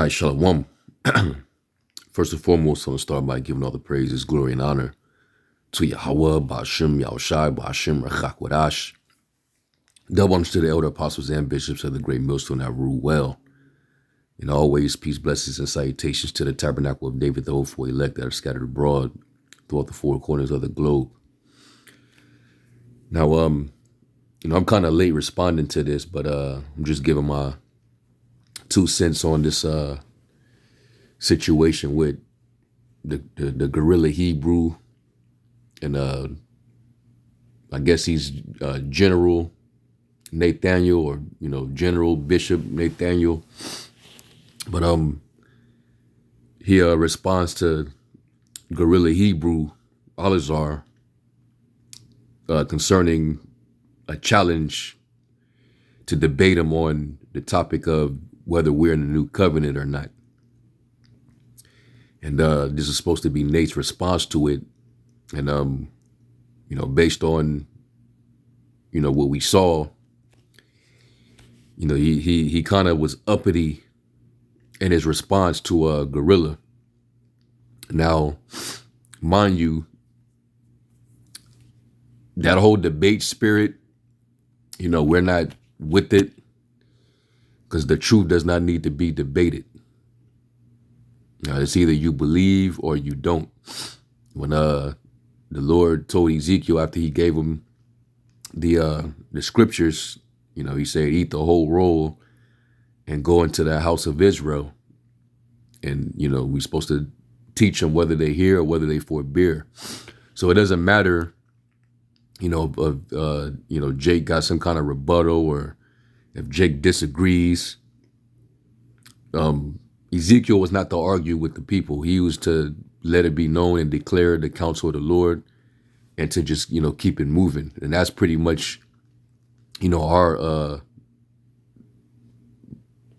Hi, Shalom. First and foremost, I want to start by giving all the praises, glory, and honor to Yahweh, Ba'ashem, Yahushai, Ba'ashem, Rachak, Wadash. Double honors to the elder apostles and bishops of the great millstone that rule well. And always peace, blessings, and salutations to the tabernacle of David, the hopeful elect that are scattered abroad throughout the four corners of the globe. Now, I'm kind of late responding to this, but I'm just giving my 2 cents on this situation with the GRLA Hebrew, and I guess he's General Nathanyel, or General Bishop Nathanyel, but he responds to GRLA Hebrew Alizar concerning a challenge to debate him on the topic of whether we're in the new covenant or not. And this is supposed to be Nate's response to it. And, based on, what we saw, he kind of was uppity in his response to GRLA. Now, mind you, that whole debate spirit, we're not with it, because the truth does not need to be debated. It's either you believe or you don't. When the Lord told Ezekiel, after he gave him the scriptures, he said, eat the whole roll and go into the house of Israel. And, we're supposed to teach them whether they hear or whether they forbear. So it doesn't matter, if Jake got some kind of rebuttal, or if Jake disagrees. Ezekiel was not to argue with the people. He was to let it be known and declare the counsel of the Lord, and to just, keep it moving. And that's pretty much,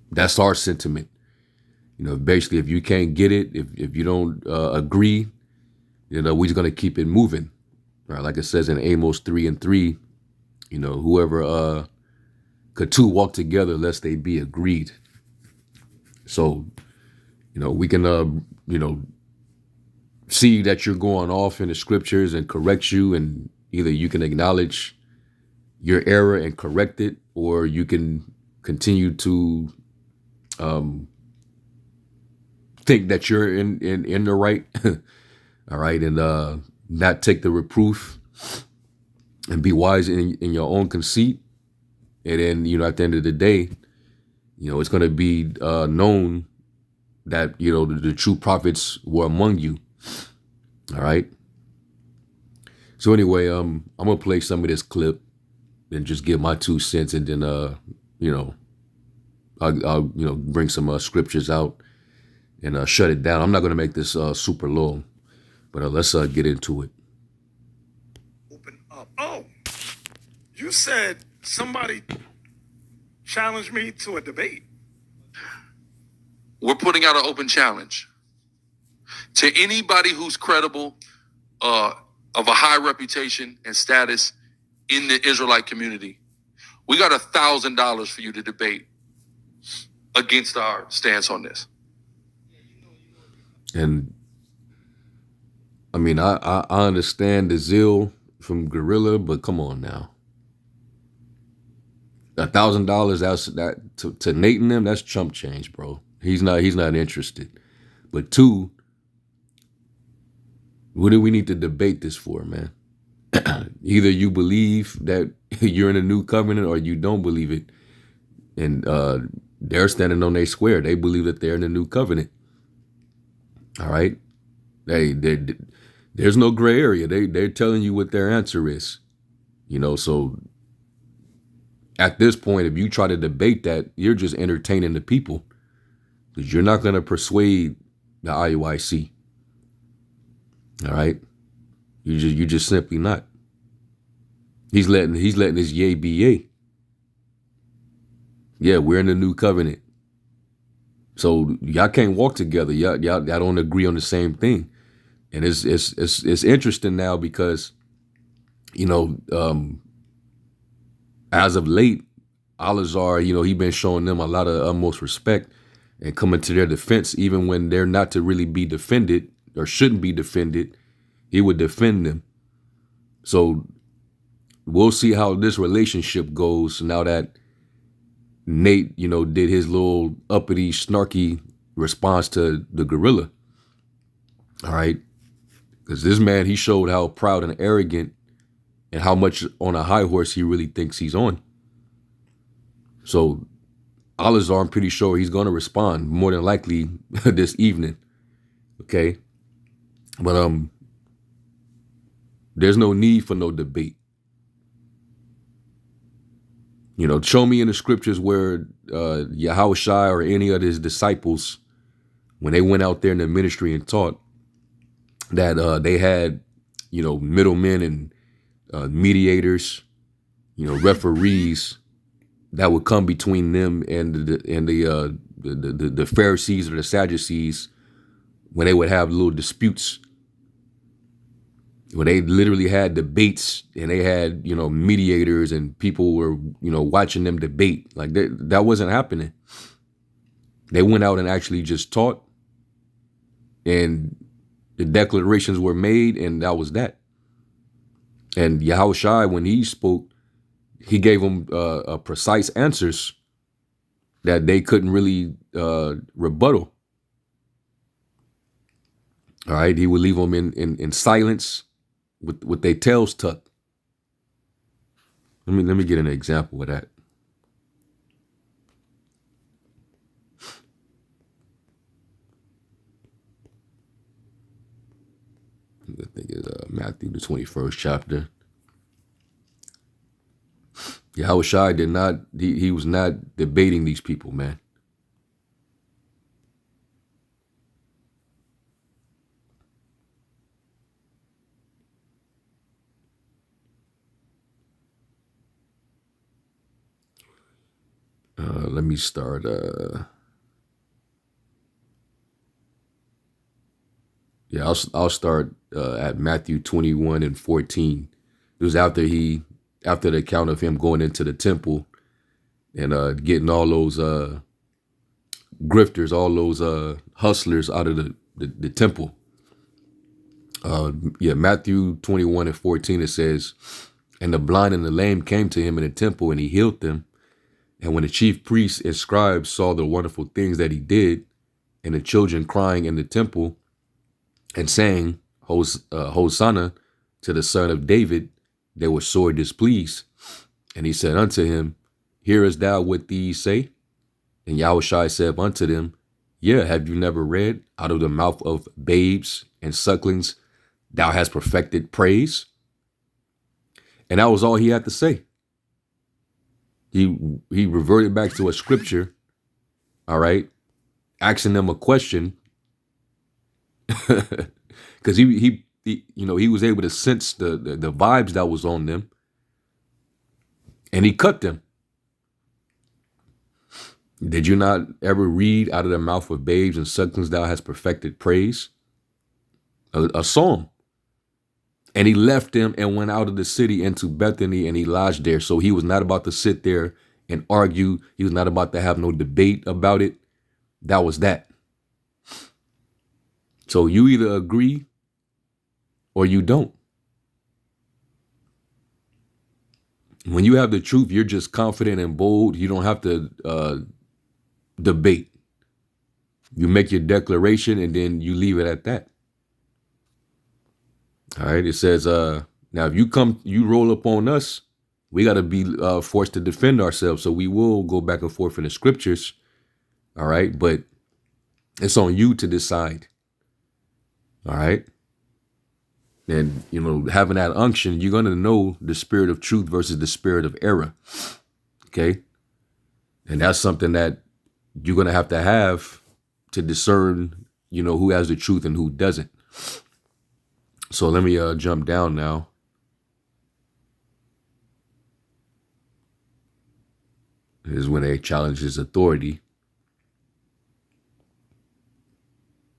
that's our sentiment. Basically, if you can't get it, if you don't agree, we're just going to keep it moving. Right? Like it says in Amos 3:3, whoever could two walk together lest they be agreed. So, we can, see that you're going off in the scriptures and correct you, and either you can acknowledge your error and correct it, or you can continue to think that you're in the right. All right, and not take the reproof and be wise in your own conceit. And then, at the end of the day, it's going to be known that, the true prophets were among you. All right. So anyway, I'm going to play some of this clip and just give my 2 cents. And then, I'll bring some scriptures out and shut it down. I'm not going to make this super long, but let's get into it. Open up. Oh, you said somebody challenged me to a debate. We're putting out an open challenge to anybody who's credible, of a high reputation and status in the Israelite community. We got $1,000 for you to debate against our stance on this. And I mean, I understand the zeal from GRLA, but come on now. $1,000, that's that to Nate and them, that's chump change, bro. He's not interested. But 2, what do we need to debate this for, man? Either you believe that you're in a new covenant, or you don't believe it. And they're standing on their square. They believe that they're in a new covenant. All right. There's no gray area. They're telling you what their answer is. So at this point, if you try to debate that, you're just entertaining the people, because you're not going to persuade the IUIC. All right. You just simply not. He's letting his yay be yay. Yeah, we're in the new covenant. So y'all can't walk together. Y'all don't agree on the same thing. And it's interesting now, because, as of late, Alizar, he been showing them a lot of utmost respect. and coming to their defense, even when they're not to really be defended or shouldn't be defended, he would defend them. So we'll see how this relationship goes now that Nate, did his little uppity, snarky response to the gorilla. All right. Because this man, he showed how proud and arrogant and how much on a high horse he really thinks he's on. So Alazar, I'm pretty sure he's going to respond more than likely this evening. Okay. But there's no need for no debate. Show me in the scriptures where Yahushua or any of his disciples, when they went out there in the ministry and taught, that they had, middlemen and mediators, referees that would come between them and the Pharisees or the Sadducees when they would have little disputes. When they literally had debates and they had, mediators and people were, watching them debate. Like that wasn't happening. They went out and actually just taught, and the declarations were made, and that was that. And Yahushua, when he spoke, he gave them precise answers that they couldn't really rebuttal. All right, he would leave them in silence with their tails tucked. Let me get an example of that. I think it's Matthew, the 21st chapter. Yahushua did not, he was not debating these people, man. Let me start. I'll start at Matthew 21 and 14. It was after the account of him going into the temple and getting all those grifters, all those hustlers out of the temple. Matthew 21 and 14, it says, "And the blind and the lame came to him in the temple, and he healed them. And when the chief priests and scribes saw the wonderful things that he did, and the children crying in the temple and saying, Hosanna to the Son of David, they were sore displeased. And he said unto him, Hearest thou what these say? And Yahushua said unto them, Yeah, have you never read, out of the mouth of babes and sucklings, thou hast perfected praise? And that was all he had to say. He reverted back to a scripture, all right, asking them a question, because he was able to sense the vibes that was on them, and he cut them. Did you not ever read, out of the mouth of babes and sucklings thou hast perfected praise? A psalm. And he left them and went out of the city into Bethany, and he lodged there. So he was not about to sit there and argue. He was not about to have no debate about it. That was that. So you either agree or you don't. When you have the truth, you're just confident and bold. You don't have to debate. You make your declaration and then you leave it at that. All right. It says, now if you roll up on us, we got to be forced to defend ourselves. So we will go back and forth in the scriptures. All right. But it's on you to decide. All right. And, having that unction, you're going to know the spirit of truth versus the spirit of error. Okay. And that's something that you're going to have to discern, who has the truth and who doesn't. So let me jump down now. This is when they challenge his authority.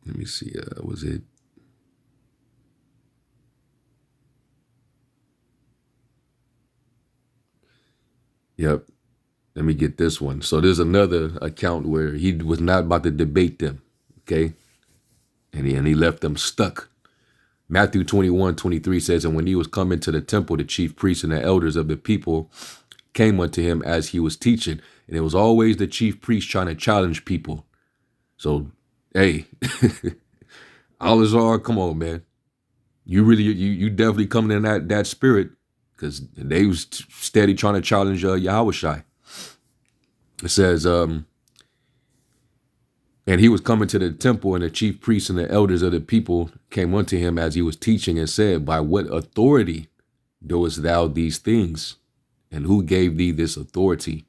Let me see. Was it? Yep. let me get this one. So there's another account where he was not about to debate them, okay? And he left them stuck. Matthew 21:23 says, and when he was coming to the temple, the chief priests and the elders of the people came unto him as he was teaching. And it was always the chief priest trying to challenge people. So, hey, Al-Azhar, come on, man. You definitely coming in that spirit, because they was steady trying to challenge Yahushai. It says, and he was coming to the temple, and the chief priests and the elders of the people came unto him as he was teaching and said, by what authority doest thou these things? And who gave thee this authority?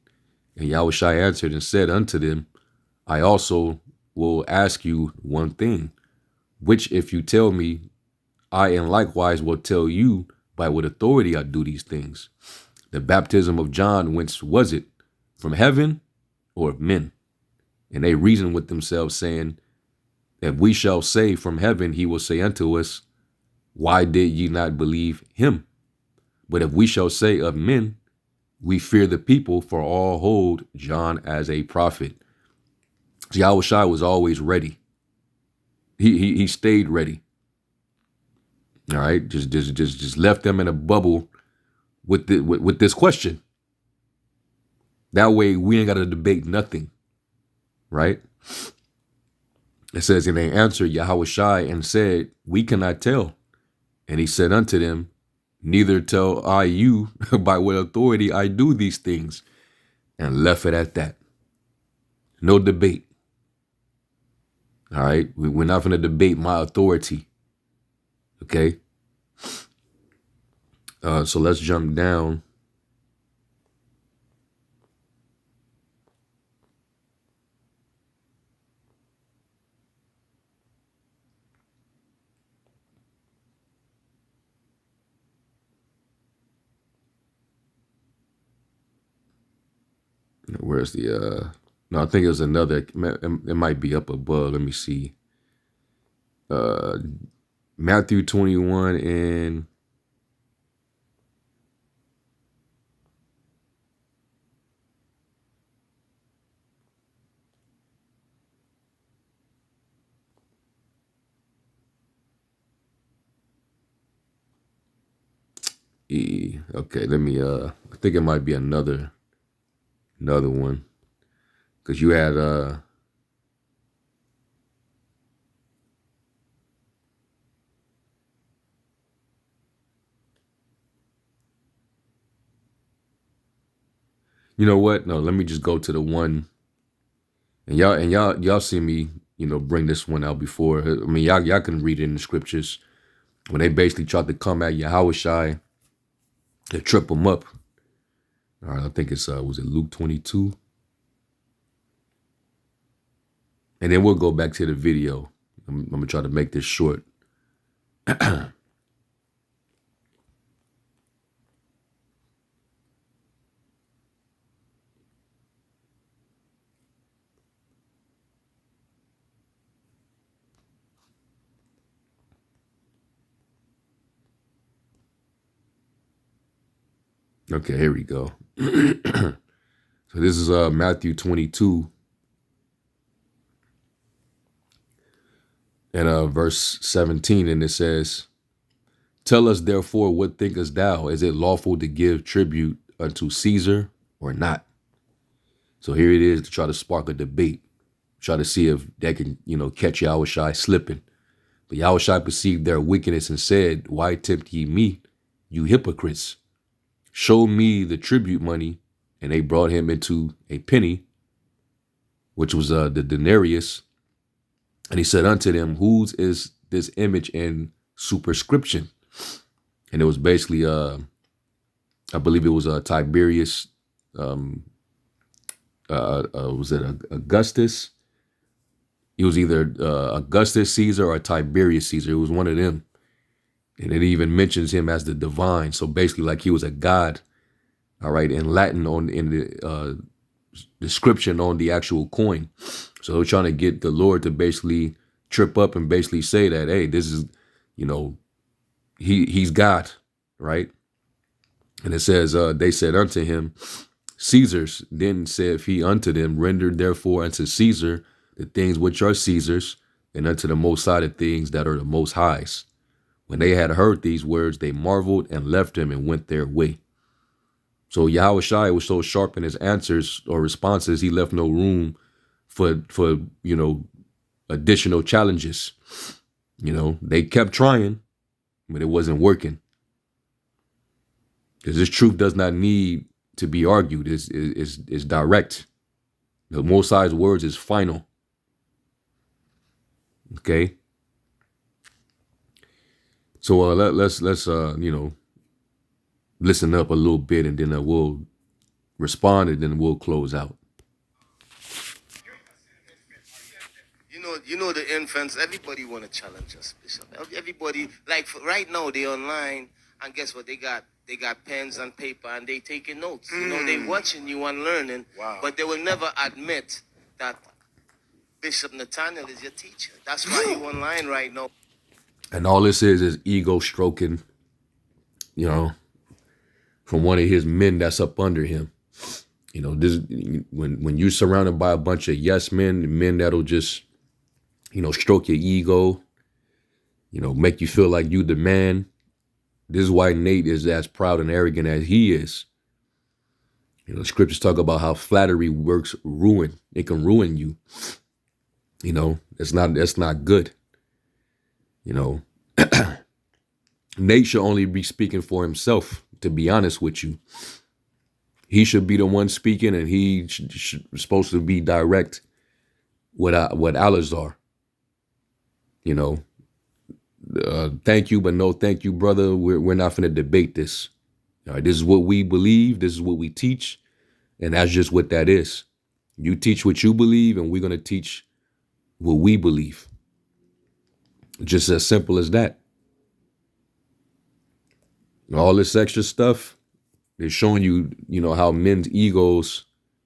And Yahushua answered and said unto them, I also will ask you one thing, which if you tell me, I and likewise will tell you by what authority I do these things. The baptism of John, whence was it? From heaven or of men? And they reasoned with themselves, saying, if we shall say from heaven, he will say unto us, why did ye not believe him? But if we shall say of men, we fear the people, for all hold John as a prophet. So Yahushua was always ready. He stayed ready. All right, just left them in a bubble with this question. That way we ain't got to debate nothing, right? It says, and they answered Yahushua and said, we cannot tell. And he said unto them, neither tell I you by what authority I do these things. And left it at that. No debate. All right, we're not going to debate my authority. Okay. So let's jump down. Where's the, no, I think it was another, it might be up above. Let me see. Matthew 21 and E. Okay, let me, I think it might be another one. Because you had, you know what? No, let me just go to the one. And y'all see me, bring this one out before. I mean, y'all can read it in the scriptures when they basically tried to come at Yahushai to trip him up. All right, I think it's was it Luke 22? And then we'll go back to the video. I'm gonna try to make this short. Okay, here we go. So this is Matthew 22 and verse 17, and it says, tell us therefore, what thinkest thou? Is it lawful to give tribute unto Caesar or not? So here it is to try to spark a debate, try to see if they can, catch Yahushai slipping. But Yahushai perceived their wickedness and said, why tempt ye me, you hypocrites? Show me the tribute money. And they brought him into a penny, which was the denarius. And he said unto them, whose is this image and superscription? And it was basically, I believe it was Tiberius, was it Augustus? It was either Augustus Caesar or Tiberius Caesar. It was one of them. And it even mentions him as the divine. So basically like he was a god. All right, in Latin in the description on the actual coin. So they're trying to get the Lord to basically trip up and basically say that, hey, this is, he's God, right? And it says, they said unto him, Caesar's. Then saith he unto them, render therefore unto Caesar the things which are Caesar's, and unto the Most High the things that are the Most High's. When they had heard these words, they marveled and left him and went their way. So Yahushua was so sharp in his answers or responses, he left no room for additional challenges. They kept trying, but it wasn't working. Because this truth does not need to be argued. It's direct. The Most High's words is final. Okay. So let's listen up a little bit, and then we'll respond, and then we'll close out. You know the infants. Everybody want to challenge us, Bishop. Everybody, like right now, they online, and guess what? They got pens and paper, and they taking notes. They watching you and learning. Wow. But they will never admit that Bishop Nathanyel is your teacher. That's why you online right now. And all this is ego stroking, from one of his men that's up under him. This when you're surrounded by a bunch of yes men that'll just, stroke your ego, make you feel like you the man. This is why Nate is as proud and arrogant as he is. The scriptures talk about how flattery works ruin. It can ruin you. That's not good. Nate should only be speaking for himself, to be honest with you. He should be the one speaking, and he supposed to be direct with Alazar. Thank you, but no thank you, brother. We're not going to debate this. All right, this is what we believe. This is what we teach. And that's just what that is. You teach what you believe, and we're going to teach what we believe. Just as simple as that. All this extra stuff is showing you, how men's egos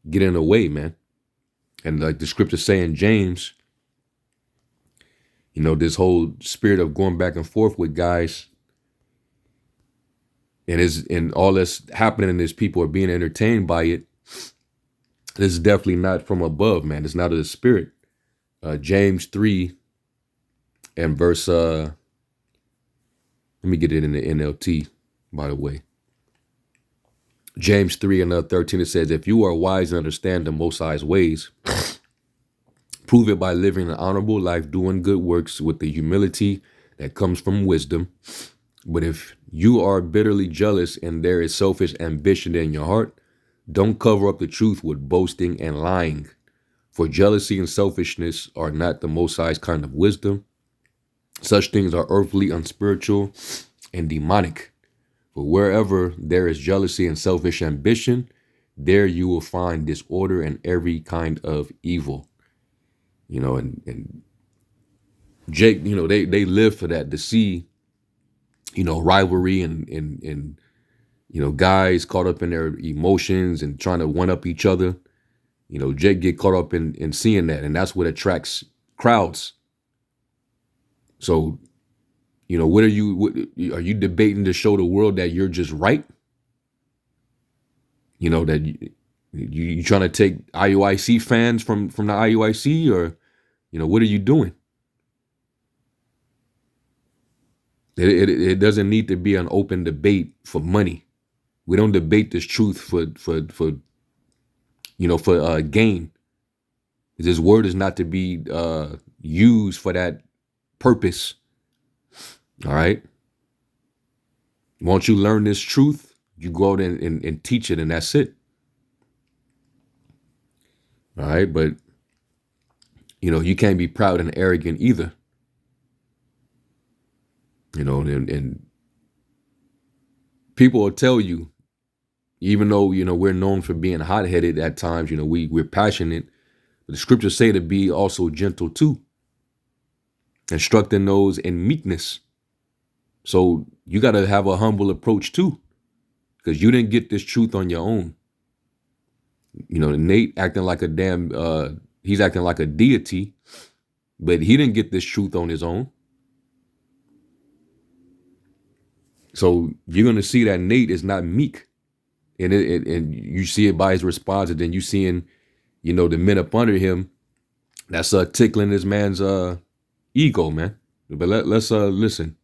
get in the way, man. And like the scriptures say in James, this whole spirit of going back and forth with guys, and all that's happening is people are being entertained by it. This is definitely not from above, man. It's not of the spirit. James 3 and verse, let me get it in the NLT, by the way. James 3 and 13, it says, if you are wise and understand the Most High's ways, prove it by living an honorable life, doing good works with the humility that comes from wisdom. But if you are bitterly jealous and there is selfish ambition in your heart, don't cover up the truth with boasting and lying. For jealousy and selfishness are not the Most High's kind of wisdom. Such things are earthly, unspiritual, and demonic. For wherever there is jealousy and selfish ambition, there you will find disorder and every kind of evil. And Jake, they live for that, to see, rivalry and guys caught up in their emotions and trying to one up each other. Jake get caught up in seeing that, and that's what attracts crowds. So, what are you debating to show the world that you're just right? That you trying to take IUIC fans from the IUIC, or, what are you doing? It doesn't need to be an open debate for money. We don't debate this truth for gain. This word is not to be used for that purpose. All right. Once you learn this truth, you go out and teach it, and that's it. All right. But, you can't be proud and arrogant either. And people will tell you, even though, we're known for being hot-headed at times, we're passionate, but the scriptures say to be also gentle too, instructing those in meekness. So you got to have a humble approach too, because you didn't get this truth on your own. Nate acting like a damn, he's acting like a deity, but he didn't get this truth on his own. So you're going to see that Nate is not meek. and you see it by his response, and then you seeing, the men up under him that's tickling this man's ego, man. But let's listen.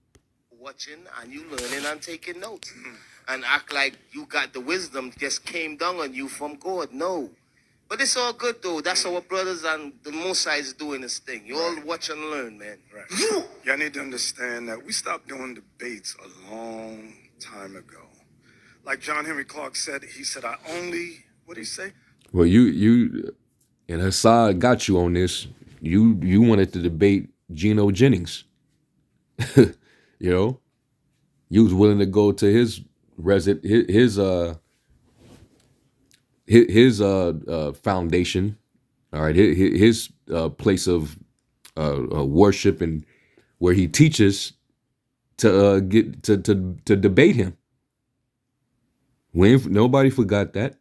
Watching and you learning and taking notes and act like you got the wisdom just came down on you from God. No. But it's all good though. That's our brothers and the Mosai is doing this thing. You all watch and learn, man. Right. Y'all need to understand that we stopped doing debates a long time ago. Like John Henry Clark said, he said, what did he say? Well, you and Hassad got you on this. You wanted to debate Geno Jennings. You was willing to go to his foundation, all right, his place of worship, and where he teaches to get to debate him. Nobody forgot that.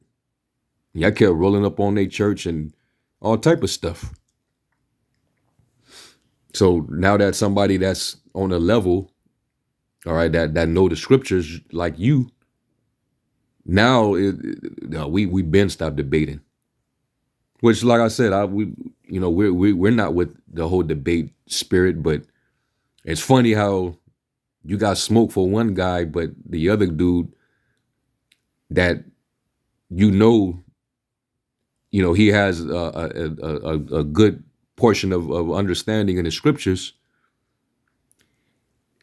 Y'all kept rolling up on their church and all type of stuff. So now that somebody that's on a level, all right, that know the scriptures like you, now we been stopped debating. Which, like I said, we're not with the whole debate spirit, but it's funny how you got smoke for one guy, but the other dude that he has a good portion of understanding in the scriptures,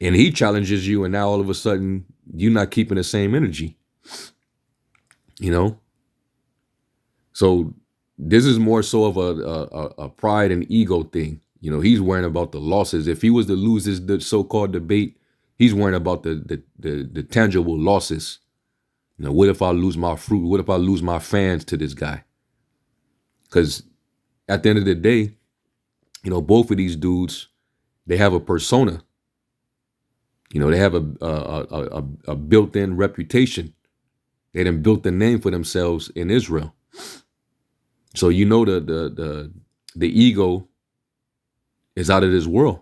and he challenges you, and now all of a sudden you're not keeping the same energy. So this is more so of a pride and ego thing. He's worrying about the losses. If he was to lose the so-called debate, he's worrying about the tangible losses. What if I lose my fruit? What if I lose my fans to this guy? Because at the end of the day, both of these dudes, they have a persona. They have a built-in reputation. They done built a name for themselves in Israel. So the ego is out of this world.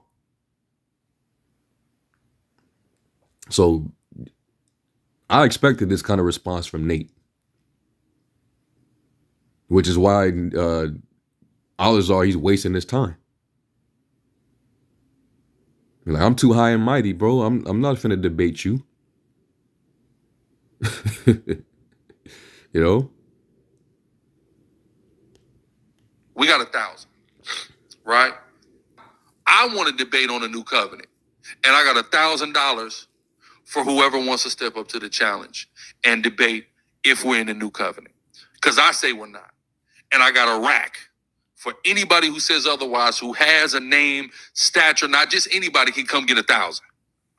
So I expected this kind of response from Nate, which is why Al-Azhar, he's wasting his time. Like, I'm too high and mighty, bro. I'm not finna debate you. We got 1,000, right? I want to debate on a new covenant, and I got $1,000 for whoever wants to step up to the challenge and debate if we're in the new covenant. Because I say we're not. And I got a rack for anybody who says otherwise, who has a name, stature, not just anybody can come get 1,000.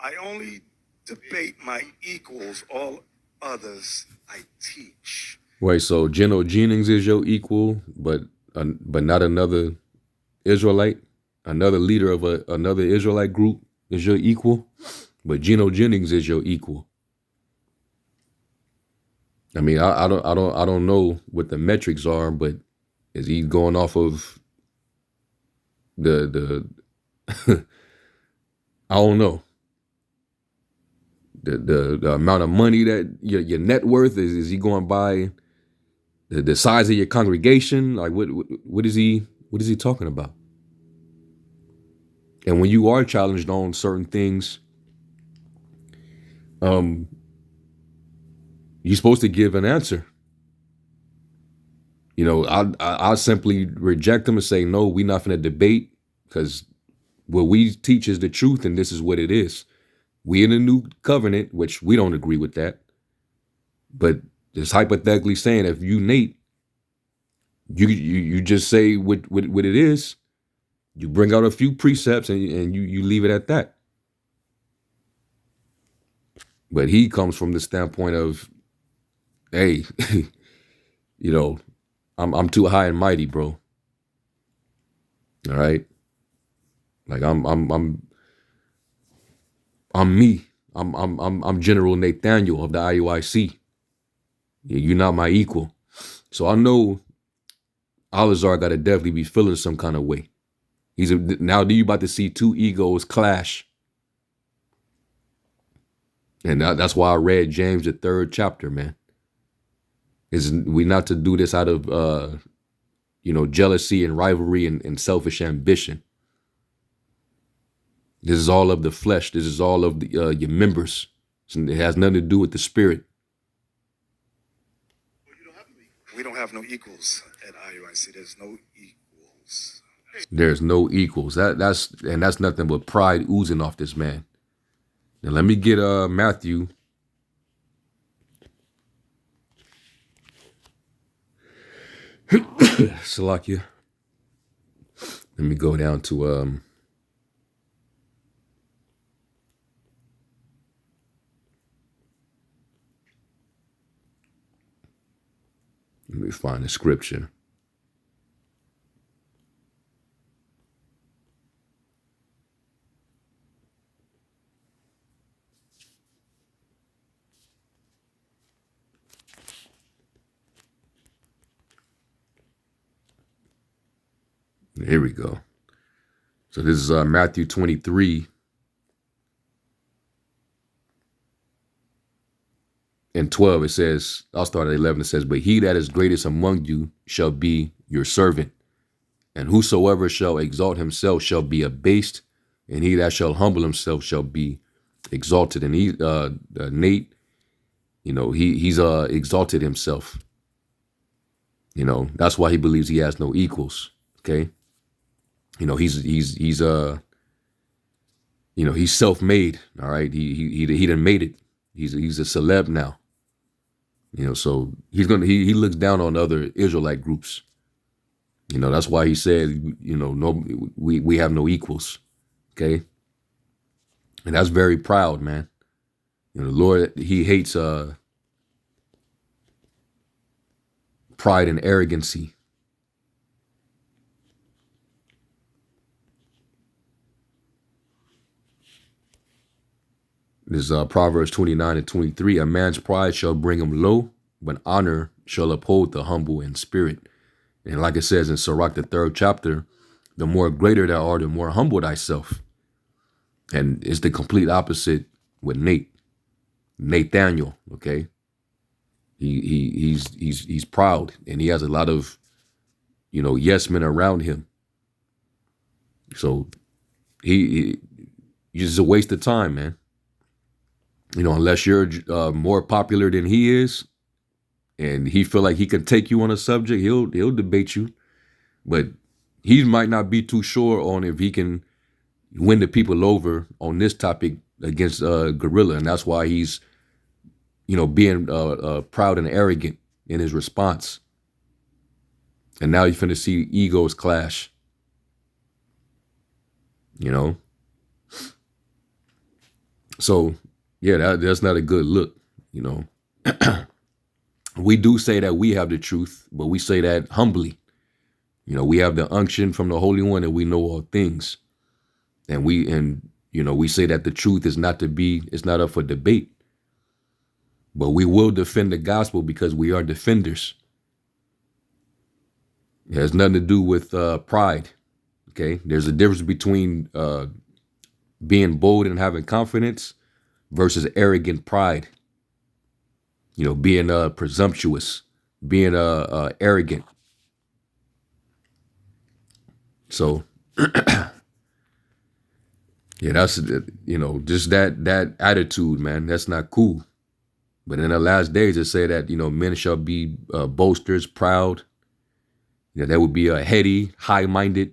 I only debate my equals. All others I teach. Wait, so Geno Jennings is your equal, but not another Israelite? Another leader of another Israelite group is your equal, but Geno Jennings is your equal. I mean, I don't know what the metrics are, but is he going off of the I don't know, the amount of money that your net worth is he going by the size of your congregation? Like what is he talking about? And when you are challenged on certain things, you're supposed to give an answer. I simply reject them and say, no, we're not going to debate, because what we teach is the truth, and this is what it is. We in the new covenant, which we don't agree with that. But just hypothetically saying, if you, Nate, you just say what it is, you bring out a few precepts and you leave it at that. But he comes from the standpoint of, hey, I'm too high and mighty, bro. All right. Like I'm me. I'm General Nathanyel of the IUIC. You're not my equal. So I know Al-Azhar got to definitely be feeling some kind of way. Now you about to see two egos clash. And that's why I read James, the 3rd chapter, man. Is we not to do this out of jealousy and rivalry and selfish ambition. This is all of the flesh. This is all of the, your members. It has nothing to do with the spirit. We don't have no equals at IUIC. There's no equals. There's no equals. That's nothing but pride oozing off this man. Now let me get Matthew. Salakia. Let me go down to let me find the scripture. Here we go. So this is Matthew 23 and 12. It says, I'll start at 11. It says, but he that is greatest among you shall be your servant. And whosoever shall exalt himself shall be abased. And he that shall humble himself shall be exalted. And he, Nate, he's exalted himself. That's why he believes he has no equals. Okay. He's self-made. All right. He done made it. He's a celeb now. So he looks down on other Israelite groups. That's why he said, no, we have no equals. Okay. And that's very proud, man. The Lord, he hates pride and arrogancy. This is Proverbs 29 and 23. A man's pride shall bring him low, but honor shall uphold the humble in spirit. And like it says in Sirach, the 3rd chapter, the more greater thou art, the more humble thyself. And it's the complete opposite with Nathanyel, okay? He's proud, and he has a lot of, yes men around him. So he's just a waste of time, man. Unless you're more popular than he is, and he feel like he can take you on a subject, he'll debate you. But he might not be too sure on if he can win the people over on this topic against GRLA, and that's why he's, being proud and arrogant in his response. And now you're finna see egos clash. So yeah, that's not a good look. We do say that we have the truth, but we say that humbly. We have the unction from the Holy One, and we know all things. And we say that the truth is it's not up for debate. But we will defend the gospel because we are defenders. It has nothing to do with pride. Okay, there's a difference between being bold and having confidence versus arrogant pride. Being presumptuous, being arrogant. So, yeah, that's just that attitude, man. That's not cool. But in the last days, it say that men shall be boasters, proud. They would be heady, high-minded,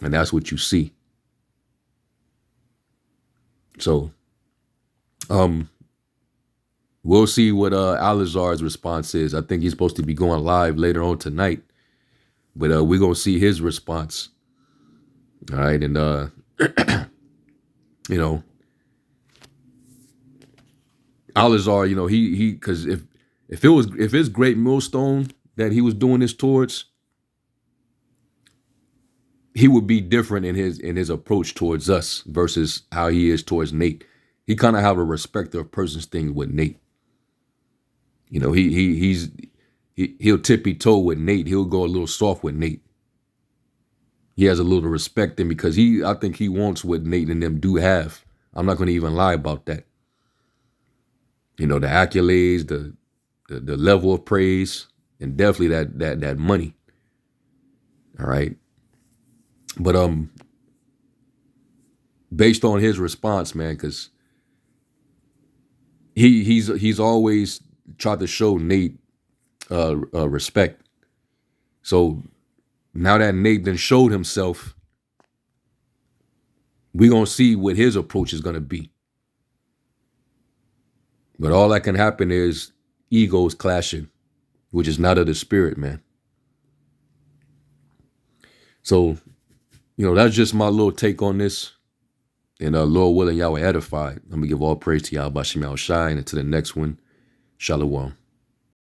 and that's what you see. So, we'll see what Alizar's response is. I think he's supposed to be going live later on tonight, but we're gonna see his response. All right, and Alizar, he because if it's Great Millstone that he was doing this towards, he would be different in his approach towards us versus how he is towards Nate. He kind of have a respect of persons thing with Nate. He'll tippy toe with Nate. He'll go a little soft with Nate. He has a little respect in because I think he wants what Nate and them do have. I'm not going to even lie about that. The accolades, the level of praise, and definitely that money. All right. But based on his response, man, because he's always tried to show Nate respect. So now that Nate then showed himself, we gonna see what his approach is gonna be. But all that can happen is egos clashing, which is not of the spirit, man. So, that's just my little take on this. And Lord willing, y'all were edified. I'm going to give all praise to y'all, Bashim Al Shai, and to the next one, Shalom.